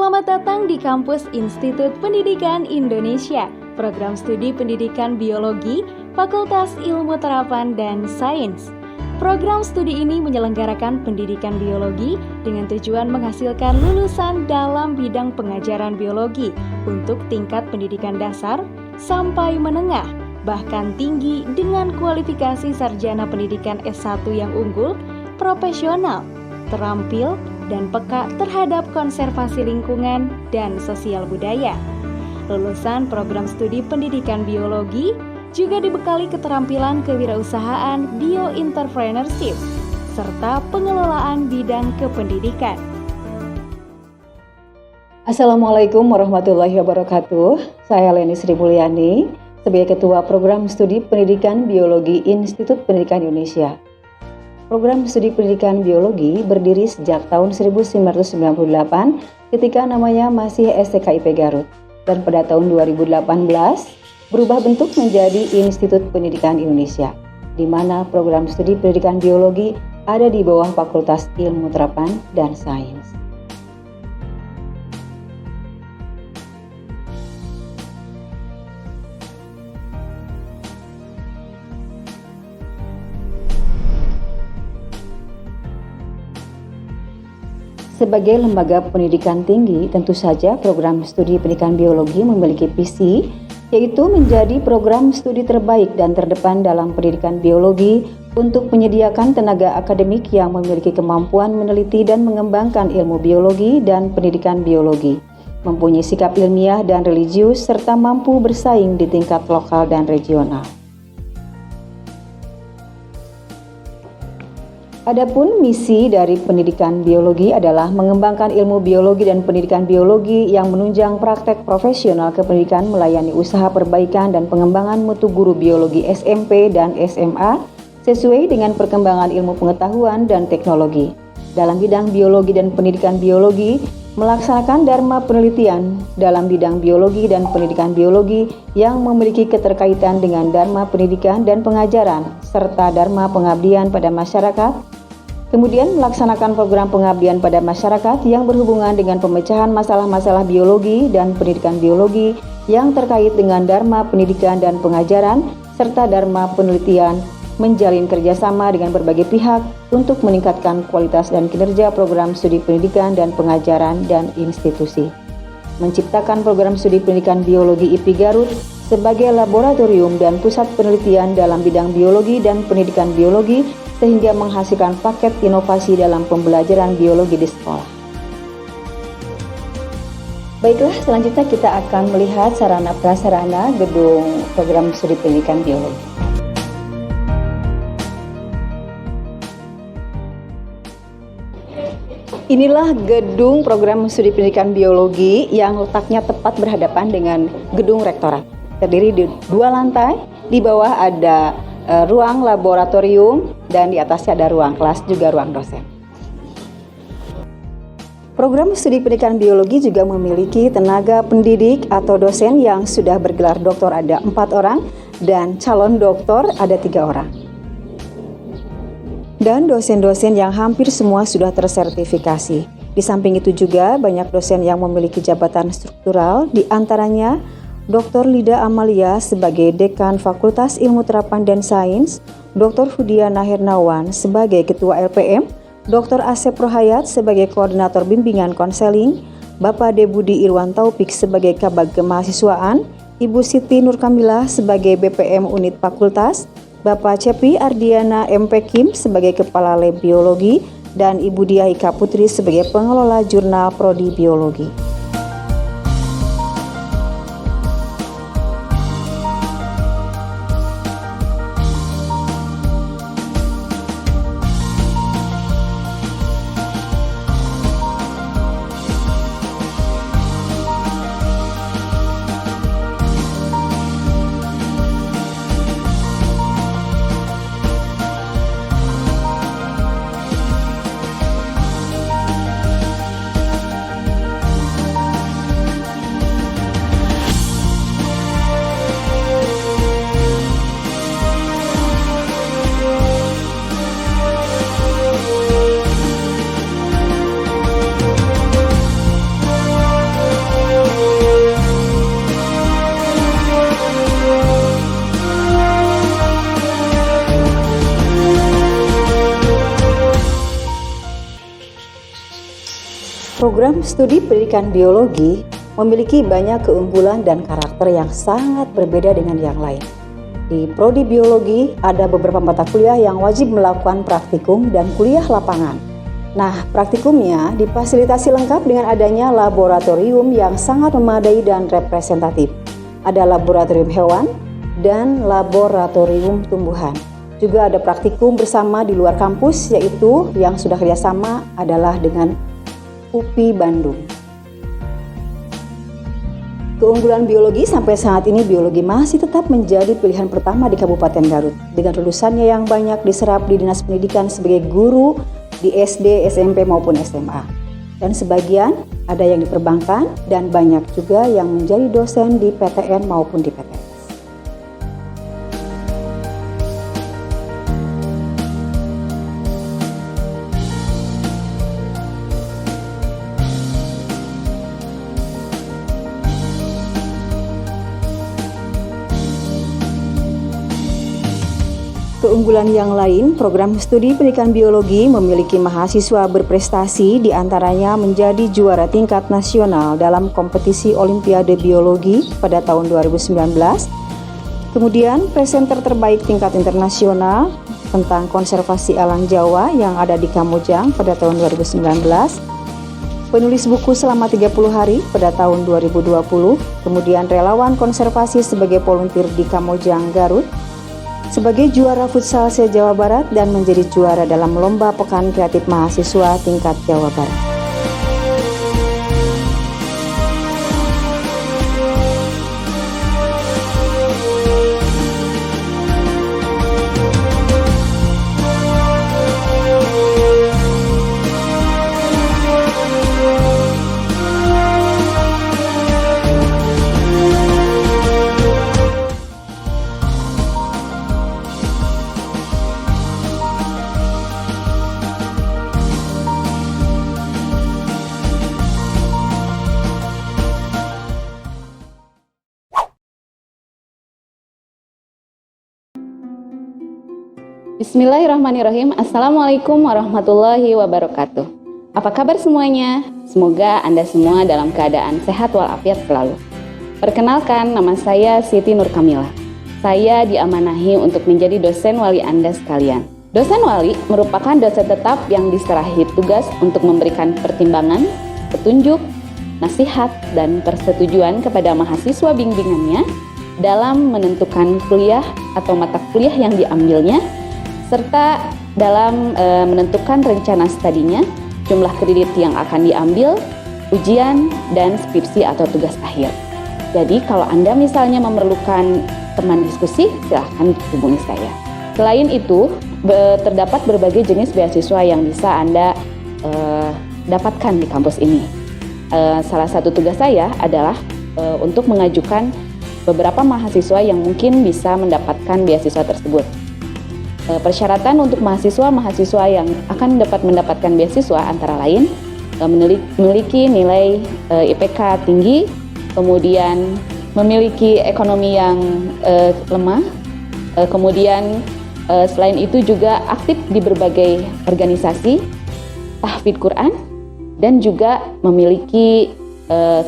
Selamat datang di kampus Institut Pendidikan Indonesia, program studi pendidikan biologi, Fakultas Ilmu Terapan dan Sains. Program studi ini menyelenggarakan pendidikan biologi dengan tujuan menghasilkan lulusan dalam bidang pengajaran biologi untuk tingkat pendidikan dasar sampai menengah, bahkan tinggi dengan kualifikasi sarjana pendidikan S1 yang unggul, profesional, terampil, dan peka terhadap konservasi lingkungan dan sosial budaya. Lulusan program studi pendidikan biologi juga dibekali keterampilan kewirausahaan bioentrepreneurship serta pengelolaan bidang kependidikan. Assalamualaikum warahmatullahi wabarakatuh. Saya Leni Sri Mulyani sebagai Ketua Program Studi Pendidikan Biologi Institut Pendidikan Indonesia. Program studi pendidikan biologi berdiri sejak tahun 1998 ketika namanya masih STKIP Garut, dan pada tahun 2018 berubah bentuk menjadi Institut Pendidikan Indonesia, di mana program studi pendidikan biologi ada di bawah Fakultas Ilmu Terapan dan Sains. Sebagai lembaga pendidikan tinggi, tentu saja program studi pendidikan biologi memiliki visi, yaitu menjadi program studi terbaik dan terdepan dalam pendidikan biologi untuk menyediakan tenaga akademik yang memiliki kemampuan meneliti dan mengembangkan ilmu biologi dan pendidikan biologi, mempunyai sikap ilmiah dan religius, serta mampu bersaing di tingkat lokal dan regional. Adapun misi dari pendidikan biologi adalah mengembangkan ilmu biologi dan pendidikan biologi yang menunjang praktek profesional kependidikan melayani usaha perbaikan dan pengembangan mutu guru biologi SMP dan SMA sesuai dengan perkembangan ilmu pengetahuan dan teknologi. Dalam bidang biologi dan pendidikan biologi, melaksanakan dharma penelitian dalam bidang biologi dan pendidikan biologi yang memiliki keterkaitan dengan dharma pendidikan dan pengajaran serta dharma pengabdian pada masyarakat. Kemudian melaksanakan program pengabdian pada masyarakat yang berhubungan dengan pemecahan masalah-masalah biologi dan pendidikan biologi yang terkait dengan dharma pendidikan dan pengajaran serta dharma penelitian, menjalin kerjasama dengan berbagai pihak untuk meningkatkan kualitas dan kinerja program studi pendidikan dan pengajaran dan institusi. Menciptakan program studi pendidikan biologi IPI Garut sebagai laboratorium dan pusat penelitian dalam bidang biologi dan pendidikan biologi sehingga menghasilkan paket inovasi dalam pembelajaran biologi di sekolah. Baiklah, selanjutnya kita akan melihat sarana prasarana gedung program studi pendidikan biologi. Inilah gedung program studi pendidikan biologi yang letaknya tepat berhadapan dengan gedung rektorat. Terdiri di 2 lantai, di bawah ada ruang laboratorium dan di atasnya ada ruang kelas juga ruang dosen. Program studi pendidikan biologi juga memiliki tenaga pendidik atau dosen yang sudah bergelar doktor ada 4 orang dan calon doktor ada 3 orang. Dan dosen-dosen yang hampir semua sudah tersertifikasi. Di samping itu juga banyak dosen yang memiliki jabatan struktural, di antaranya Dr. Lida Amalia sebagai Dekan Fakultas Ilmu Terapan dan Sains, Dr. Hudiana Hernawan sebagai Ketua LPM, Dr. Asep Rohayat sebagai Koordinator Bimbingan Konseling, Bapak Debudi Irwan Taufik sebagai Kabag Kemahasiswaan, Ibu Siti Nurkamilah sebagai BPM Unit Fakultas, Bapak Cepi Ardiana MP Kim sebagai Kepala Lab Biologi, dan Ibu Diah Ika Putri sebagai Pengelola Jurnal Prodi Biologi. Program studi pendidikan biologi memiliki banyak keunggulan dan karakter yang sangat berbeda dengan yang lain. Di Prodi Biologi ada beberapa mata kuliah yang wajib melakukan praktikum dan kuliah lapangan. Nah, praktikumnya difasilitasi lengkap dengan adanya laboratorium yang sangat memadai dan representatif. Ada laboratorium hewan dan laboratorium tumbuhan. Juga ada praktikum bersama di luar kampus, yaitu yang sudah kerjasama adalah dengan UPI Bandung. Keunggulan biologi sampai saat ini biologi masih tetap menjadi pilihan pertama di Kabupaten Garut. Dengan lulusannya yang banyak diserap di Dinas Pendidikan sebagai guru di SD, SMP maupun SMA. Dan sebagian ada yang di perbankan dan banyak juga yang menjadi dosen di PTN maupun di PTS. Keunggulan yang lain, program studi pendidikan biologi memiliki mahasiswa berprestasi, diantaranya menjadi juara tingkat nasional dalam kompetisi Olimpiade Biologi pada tahun 2019. Kemudian presenter terbaik tingkat internasional tentang konservasi alam Jawa yang ada di Kamojang pada tahun 2019. Penulis buku selama 30 hari pada tahun 2020. Kemudian relawan konservasi sebagai volunteer di Kamojang, Garut. Sebagai juara futsal se-Jawa Barat dan menjadi juara dalam lomba Pekan Kreatif Mahasiswa tingkat Jawa Barat. Bismillahirrahmanirrahim. Assalamualaikum warahmatullahi wabarakatuh. Apa kabar semuanya? Semoga Anda semua dalam keadaan sehat walafiat selalu. Perkenalkan, nama saya Siti Nur Kamila. Saya diamanahi untuk menjadi dosen wali Anda sekalian. Dosen wali merupakan dosen tetap yang diserahi tugas untuk memberikan pertimbangan, petunjuk, nasihat, dan persetujuan kepada mahasiswa bimbingannya dalam menentukan kuliah atau mata kuliah yang diambilnya, serta dalam menentukan rencana studinya, jumlah kredit yang akan diambil, ujian, dan skripsi atau tugas akhir. Jadi kalau Anda misalnya memerlukan teman diskusi, silahkan hubungi saya. Selain itu, terdapat berbagai jenis beasiswa yang bisa Anda dapatkan di kampus ini. Salah satu tugas saya adalah untuk mengajukan beberapa mahasiswa yang mungkin bisa mendapatkan beasiswa tersebut. Persyaratan untuk mahasiswa yang akan dapat mendapatkan beasiswa antara lain memiliki nilai IPK tinggi, kemudian memiliki ekonomi yang lemah, kemudian selain itu juga aktif di berbagai organisasi, tahfidz Quran, dan juga memiliki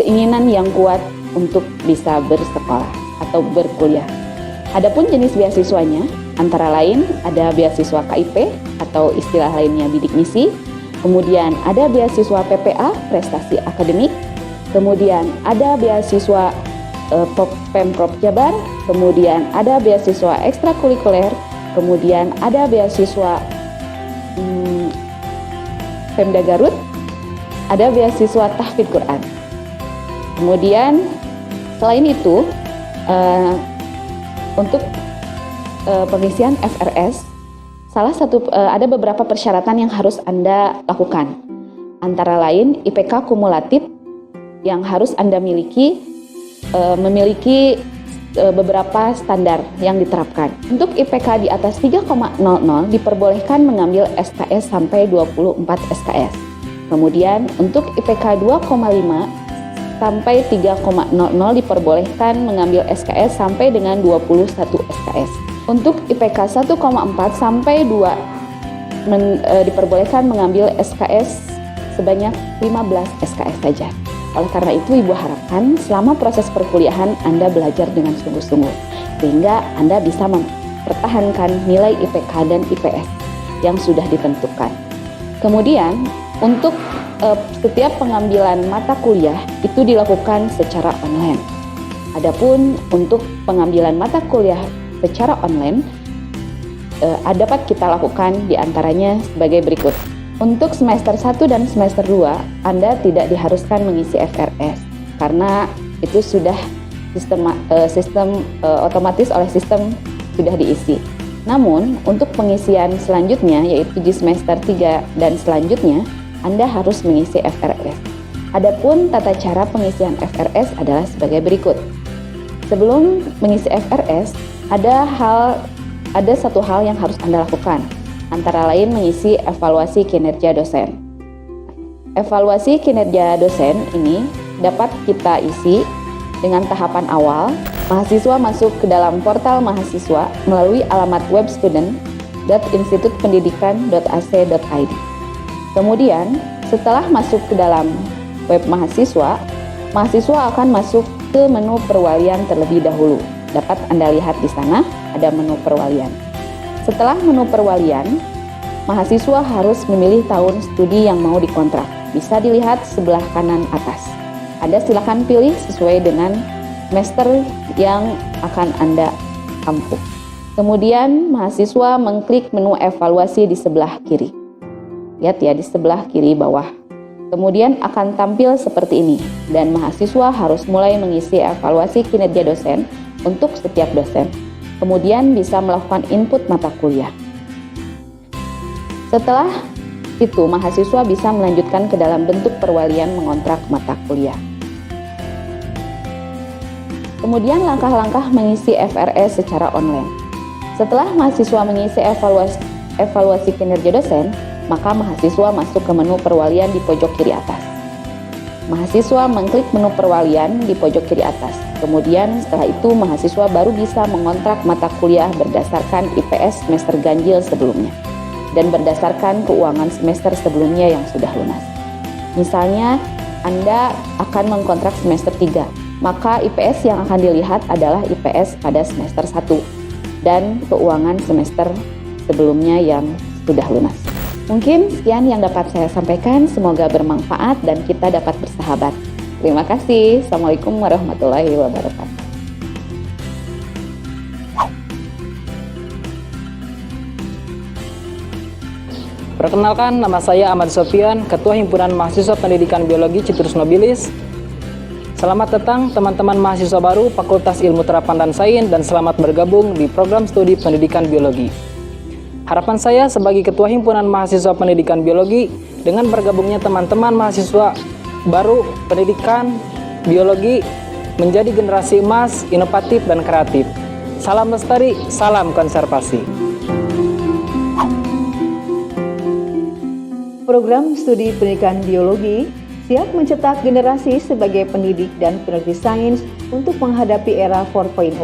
keinginan yang kuat untuk bisa bersekolah atau berkuliah. Adapun jenis beasiswanya antara lain ada beasiswa KIP atau istilah lainnya bidik misi, kemudian ada beasiswa PPA prestasi akademik, kemudian ada beasiswa Pemprov Jabar, kemudian ada beasiswa ekstrakurikuler, kemudian ada beasiswa Pemda Garut, ada beasiswa tahfidz Quran. Kemudian selain itu untuk pengisian FRS, ada beberapa persyaratan yang harus Anda lakukan. Antara lain IPK kumulatif yang harus Anda miliki, memiliki beberapa standar yang diterapkan. Untuk IPK di atas 3,00 diperbolehkan mengambil SKS sampai 24 SKS. Kemudian untuk IPK 2,5 sampai 3,00 diperbolehkan mengambil SKS sampai dengan 21 SKS. Untuk IPK 1,4 sampai 2 diperbolehkan mengambil SKS sebanyak 15 SKS saja. Oleh karena itu, Ibu harapkan selama proses perkuliahan Anda belajar dengan sungguh-sungguh, sehingga Anda bisa mempertahankan nilai IPK dan IPS yang sudah ditentukan. Kemudian, untuk setiap pengambilan mata kuliah itu dilakukan secara online. Adapun untuk pengambilan mata kuliah secara online, dapat kita lakukan diantaranya sebagai berikut. Untuk semester 1 dan semester 2, Anda tidak diharuskan mengisi FRS karena itu sudah sistem otomatis oleh sistem sudah diisi. Namun, untuk pengisian selanjutnya yaitu di semester 3 dan selanjutnya, Anda harus mengisi FRS. Adapun tata cara pengisian FRS adalah sebagai berikut. Sebelum mengisi FRS, ada satu hal yang harus Anda lakukan, antara lain mengisi evaluasi kinerja dosen. Evaluasi kinerja dosen ini dapat kita isi dengan tahapan awal. Mahasiswa masuk ke dalam portal mahasiswa melalui alamat web student.institutpendidikan.ac.id. Kemudian, setelah masuk ke dalam web mahasiswa akan masuk ke menu perwalian terlebih dahulu. Dapat Anda lihat di sana ada menu perwalian. Setelah menu perwalian, mahasiswa harus memilih tahun studi yang mau dikontrak. Bisa dilihat sebelah kanan atas. Anda silakan pilih sesuai dengan semester yang akan Anda tempuh. Kemudian mahasiswa mengklik menu evaluasi di sebelah kiri. Lihat ya di sebelah kiri bawah. Kemudian akan tampil seperti ini dan mahasiswa harus mulai mengisi evaluasi kinerja dosen untuk setiap dosen. Kemudian bisa melakukan input mata kuliah. Setelah itu, mahasiswa bisa melanjutkan ke dalam bentuk perwalian mengontrak mata kuliah. Kemudian langkah-langkah mengisi FRS secara online. Setelah mahasiswa mengisi evaluasi kinerja dosen, maka mahasiswa masuk ke menu perwalian di pojok kiri atas. Mahasiswa mengklik menu perwalian di pojok kiri atas. Kemudian setelah itu mahasiswa baru bisa mengontrak mata kuliah berdasarkan IPS semester ganjil sebelumnya dan berdasarkan keuangan semester sebelumnya yang sudah lunas. Misalnya Anda akan mengkontrak semester 3, maka IPS yang akan dilihat adalah IPS pada semester 1 dan keuangan semester sebelumnya yang sudah lunas. Mungkin sekian yang dapat saya sampaikan, semoga bermanfaat dan kita dapat bersahabat. Terima kasih. Assalamualaikum warahmatullahi wabarakatuh. Perkenalkan, nama saya Ahmad Sofian, Ketua Himpunan Mahasiswa Pendidikan Biologi Citrus Nobilis. Selamat datang teman-teman mahasiswa baru Fakultas Ilmu Terapan dan Sains dan selamat bergabung di program studi Pendidikan Biologi. Harapan saya sebagai Ketua Himpunan Mahasiswa Pendidikan Biologi dengan bergabungnya teman-teman mahasiswa baru pendidikan biologi menjadi generasi emas, inovatif dan kreatif. Salam lestari, salam konservasi. Program studi pendidikan biologi siap mencetak generasi sebagai pendidik dan peneliti sains untuk menghadapi era 4.0.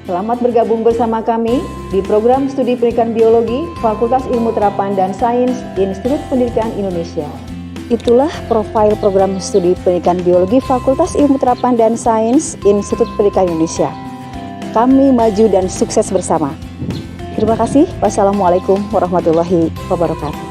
Selamat bergabung bersama kami di program studi pendidikan biologi Fakultas Ilmu Terapan dan Sains Institut Pendidikan Indonesia. Itulah profil program studi pendidikan biologi Fakultas Ilmu Terapan dan Sains Institut Pendidikan Indonesia. Kami maju dan sukses bersama. Terima kasih. Wassalamualaikum warahmatullahi wabarakatuh.